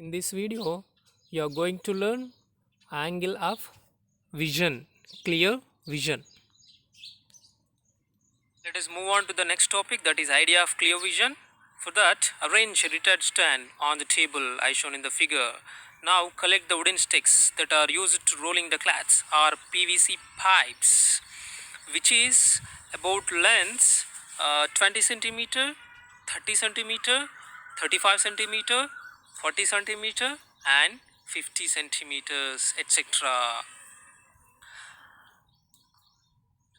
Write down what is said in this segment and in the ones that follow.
In this video, you are going to learn angle of vision, clear vision. Let us move on to the next topic, that is idea of clear vision. For that, arrange a retard stand on the table as shown in the figure. Now collect the wooden sticks that are used to rolling the clads or PVC pipes, which is about lengths 20 centimeter, 30 centimeter, 35 centimeter, 40 centimeter and 50 centimeters, etc.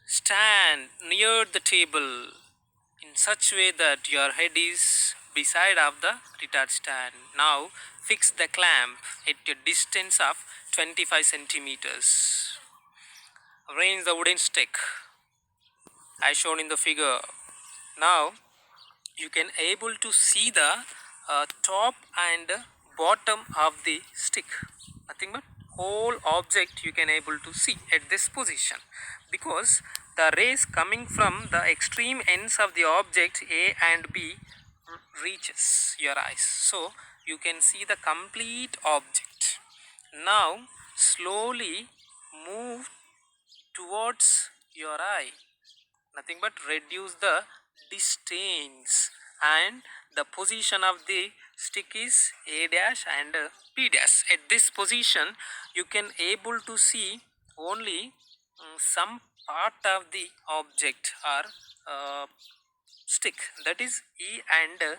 Stand near the table in such way that your head is beside of the retard stand. Now fix the clamp at a distance of 25 centimeters. Arrange the wooden stick as shown in the figure. Now you can able to see the top and bottom of the stick, nothing but whole object you can able to see at this position, because the rays coming from the extreme ends of the object A and B reaches your eyes, so you can see the complete object. Now slowly move towards your eye, nothing but reduce the distance, and the position of the stick is A dash and B dash. At this position you can able to see only some part of the object or stick, that is E and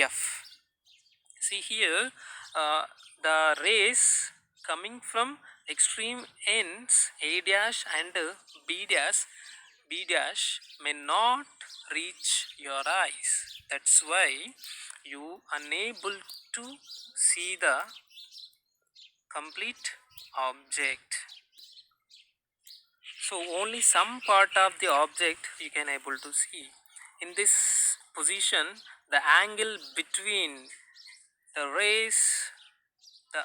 F. See here, the rays coming from extreme ends A dash and B dash may not reach your eyes. That's why you unable to see the complete object. So only some part of the object you can able to see. In this position, the angle between the rays, the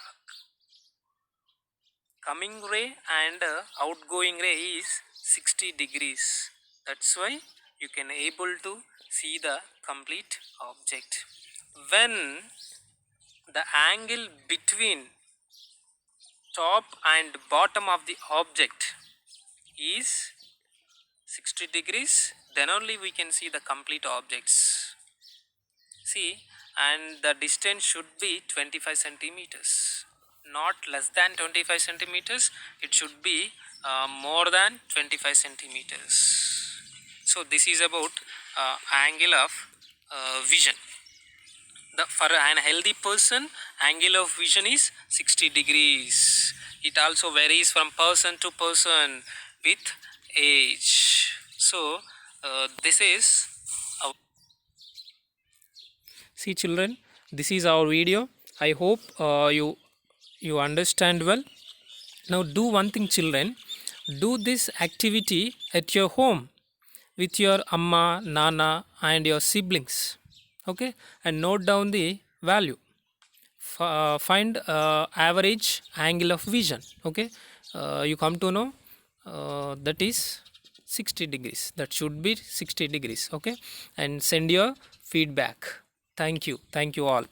coming ray and outgoing ray is 60 degrees. That's why you can able to see the complete object. When the angle between top and bottom of the object is 60 degrees, then only we can see the complete objects. See, and the distance should be 25 centimeters, not less than 25 centimeters, it should be more than 25 centimeters. So this is about angle of vision. For an healthy person, angle of vision is 60 degrees. It also varies from person to person with age. So this is our see children, this is our video. I hope you understand well. Now do one thing children, do this activity at your home with your amma, nana and your siblings, okay, and note down the value. Find average angle of vision, okay. You come to know that is 60 degrees, that should be 60 degrees, okay, and send your feedback. Thank you all.